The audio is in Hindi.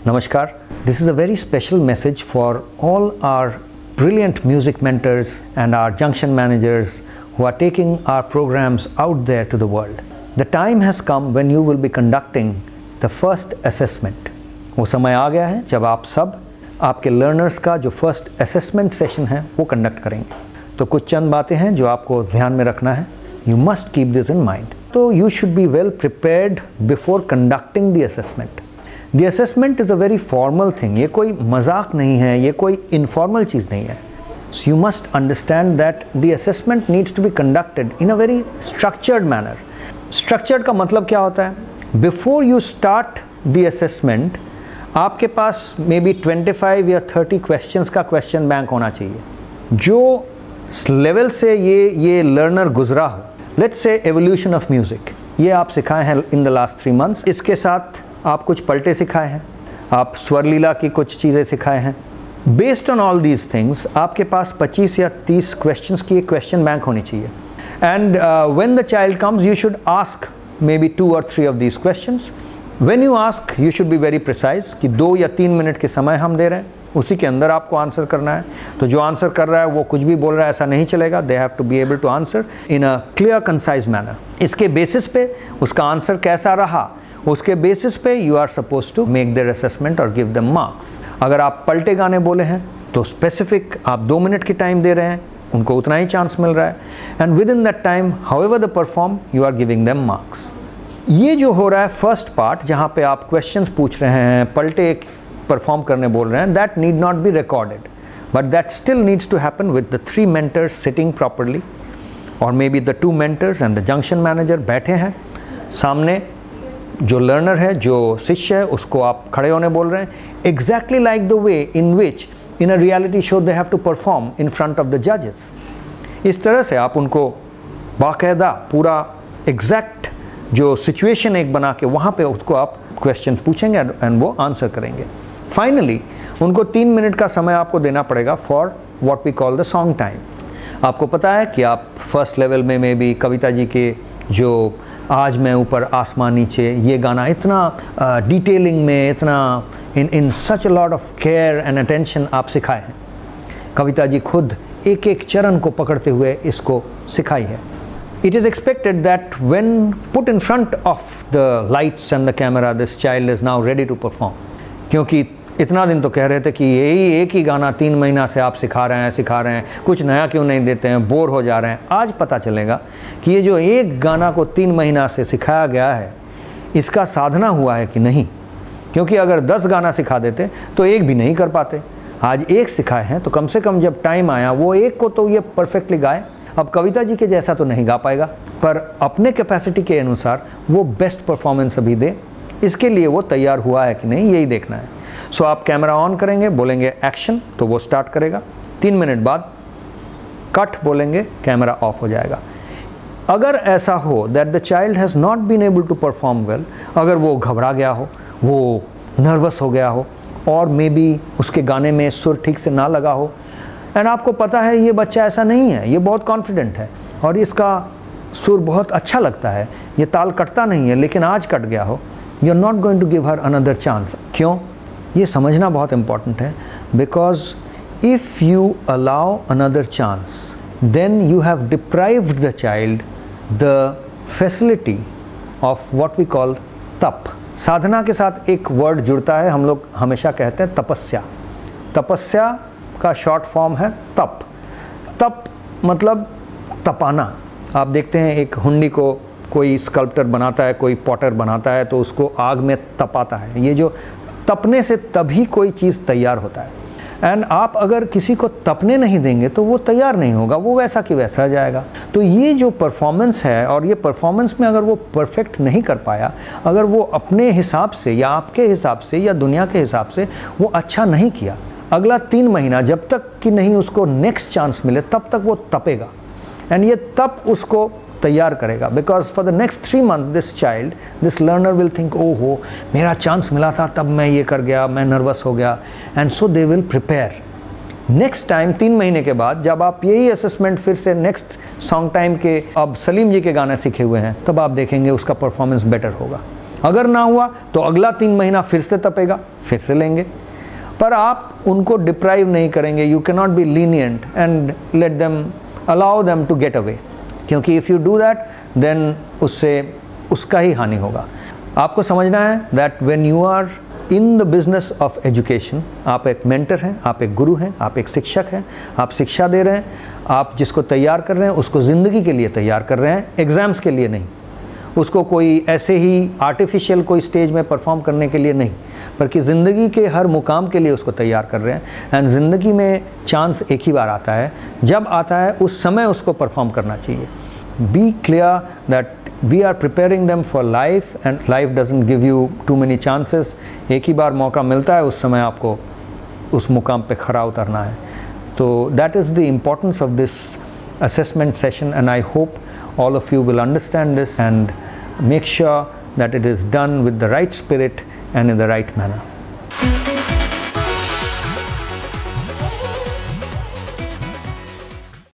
Namaskar. This is a very special message for all our brilliant music mentors and our junction managers who are taking our programs out there to the world. The time has come when you will be conducting the first assessment. वो समय आ गया है जब आप सब आपके लर्नर्स का जो फर्स्ट असेसमेंट सेशन है वो कंडक्ट करेंगे. तो कुछ चंद बातें हैं जो आपको ध्यान में रखना है. You must keep this in mind. So you should be well prepared before conducting the assessment. The assessment is a very formal thing. ये कोई मजाक नहीं है, ये कोई informal चीज़ नहीं है. So you must understand that the assessment needs to be conducted in a very structured manner. Structured का मतलब क्या होता है? Before you start the assessment, आपके पास maybe 25 या 30 questions का question bank होना चाहिए. जो लेवल से ये लर्नर गुजरा हो. Let's say evolution of music. ये आप सिखाए हैं in the last 3 months. इसके साथ आप कुछ पलटे सिखाए हैं, आप स्वर लीला की कुछ चीज़ें सिखाए हैं. Based on all these things, आपके पास 25 या 30 questions की एक question bank होनी चाहिए. And when the child comes, you should ask maybe 2 or 3 of these questions. When you ask, you should be very precise कि 2 या 3 मिनट के समय हम दे रहे हैं, उसी के अंदर आपको आंसर करना है. तो जो आंसर कर रहा है वो कुछ भी बोल रहा है ऐसा नहीं चलेगा. They have to be able to answer in a clear, concise manner. इसके बेसिस पे उसका आंसर कैसा रहा, उसके बेसिस पे you are supposed to make their assessment or give them marks. अगर आप पलटे गाने बोले हैं तो स्पेसिफिक आप 2 मिनट की टाइम दे रहे हैं, उनको उतना ही चांस मिल रहा है. And with in that time however they perform, you are giving them marks. ये जो हो रहा है फर्स्ट पार्ट जहाँ पे आप क्वेश्चंस पूछ रहे हैं, पलटे परफॉर्म करने बोल रहे हैं, that need not be recorded, but that still needs to happen with the 3 mentors sitting properly, और may be the 2 mentors and the junction manager बैठे हैं सामने. जो लर्नर है, जो शिष्य है, उसको आप खड़े होने बोल रहे हैं, exactly like the way in which in a reality show they have to perform in front of the जजेस. इस तरह से आप उनको बाकायदा पूरा एग्जैक्ट जो सिचुएशन एक बना के वहाँ पे उसको आप क्वेश्चन पूछेंगे एंड वो आंसर करेंगे. फाइनली उनको 3 मिनट का समय आपको देना पड़ेगा for what we call the song time. आपको पता है कि आप फर्स्ट लेवल में भी कविता जी के जो आज मैं ऊपर आसमान नीचे, ये गाना इतना डिटेलिंग में, इतना in such a lot of care and attention आप सिखाए हैं. कविता जी खुद एक एक चरण को पकड़ते हुए इसको सिखाई है. It is expected that when put in front of the lights and the camera, this child is now ready to perform. क्योंकि इतना दिन तो कह रहे थे कि यही एक ही गाना 3 महीना से आप सिखा रहे हैं, कुछ नया क्यों नहीं देते हैं, बोर हो जा रहे हैं. आज पता चलेगा कि ये जो एक गाना को 3 महीना से सिखाया गया है, इसका साधना हुआ है कि नहीं. क्योंकि अगर 10 गाना सिखा देते तो एक भी नहीं कर पाते. आज एक सिखाए हैं तो कम से कम जब टाइम आया वो एक को तो ये परफेक्टली गाए. अब कविता जी के जैसा तो नहीं गा पाएगा, पर अपने कैपेसिटी के अनुसार वो बेस्ट परफॉर्मेंस अभी दे. इसके लिए वो तैयार हुआ है कि नहीं, यही देखना है. सो आप कैमरा ऑन करेंगे, बोलेंगे एक्शन, तो वो स्टार्ट करेगा. 3 मिनट बाद कट बोलेंगे, कैमरा ऑफ हो जाएगा. अगर ऐसा हो that the child has not been able to perform well, अगर वो घबरा गया हो, वो नर्वस हो गया हो, और मे बी उसके गाने में सुर ठीक से ना लगा हो, एंड आपको पता है ये बच्चा ऐसा नहीं है, ये बहुत कॉन्फिडेंट है और इसका सुर बहुत अच्छा लगता है, ये ताल कटता नहीं है, लेकिन आज कट गया हो, you are not going to give her another chance. क्यों? ये समझना बहुत इंपॉर्टेंट है. Because if you allow another chance, then you have deprived the child the facility of what we call तप. साधना के साथ एक वर्ड जुड़ता है, हम लोग हमेशा कहते हैं तपस्या. तपस्या का शॉर्ट फॉर्म है तप. तप मतलब तपाना. आप देखते हैं एक हुंडी को कोई स्कल्प्टर बनाता है, कोई पॉटर बनाता है, तो उसको आग में तपाता है. ये जो तपने से तभी कोई चीज़ तैयार होता है. एंड आप अगर किसी को तपने नहीं देंगे तो वो तैयार नहीं होगा, वो वैसा कि वैसा रह जाएगा. तो ये जो परफॉर्मेंस है, और ये परफॉर्मेंस में अगर वो परफेक्ट नहीं कर पाया, अगर वो अपने हिसाब से या आपके हिसाब से या दुनिया के हिसाब से वो अच्छा नहीं किया, अगला 3 महीना जब तक कि नहीं उसको नेक्स्ट चांस मिले तब तक वो तपेगा. एंड ये तप उसको तैयार करेगा. Because for the next 3 months this child, this learner will think, ओहो मेरा चांस मिला था तब मैं ये कर गया, मैं नर्वस हो गया. And so they will prepare. Next time 3 महीने के बाद जब आप यही असेसमेंट फिर से नेक्स्ट सॉन्ग टाइम के, अब सलीम जी के गाने सीखे हुए हैं, तब आप देखेंगे उसका परफॉर्मेंस बेटर होगा. अगर ना हुआ तो अगला 3 महीना फिर से तपेगा, फिर से लेंगे, पर आप उनको डिप्राइव नहीं करेंगे। You can not be lenient and let them, allow them to get away, क्योंकि if you do that then उससे उसका ही हानि होगा। आपको समझना है that when you are in the business of education, आप एक मेंटर हैं, आप एक गुरु हैं, आप एक शिक्षक हैं, आप शिक्षा दे रहे हैं, आप जिसको तैयार कर रहे हैं उसको ज़िंदगी के लिए तैयार कर रहे हैं, एग्ज़ाम्स के लिए नहीं, उसको कोई ऐसे ही आर्टिफिशियल कोई स्टेज में परफॉर्म करने के लिए नहीं, बल्कि ज़िंदगी के हर मुकाम के लिए उसको तैयार कर रहे हैं। एंड ज़िंदगी में चांस एक ही बार आता है, जब आता है उस समय उसको परफॉर्म करना चाहिए। Be clear that we are preparing them for life and life doesn't give you too many chances. एक ही बार मौका मिलता है, उस समय आपको उस मुकाम पे खरा उतरना है। तो that is the importance of this assessment session, and I hope all of you will understand this and make sure that it is done with the right spirit and in the right manner.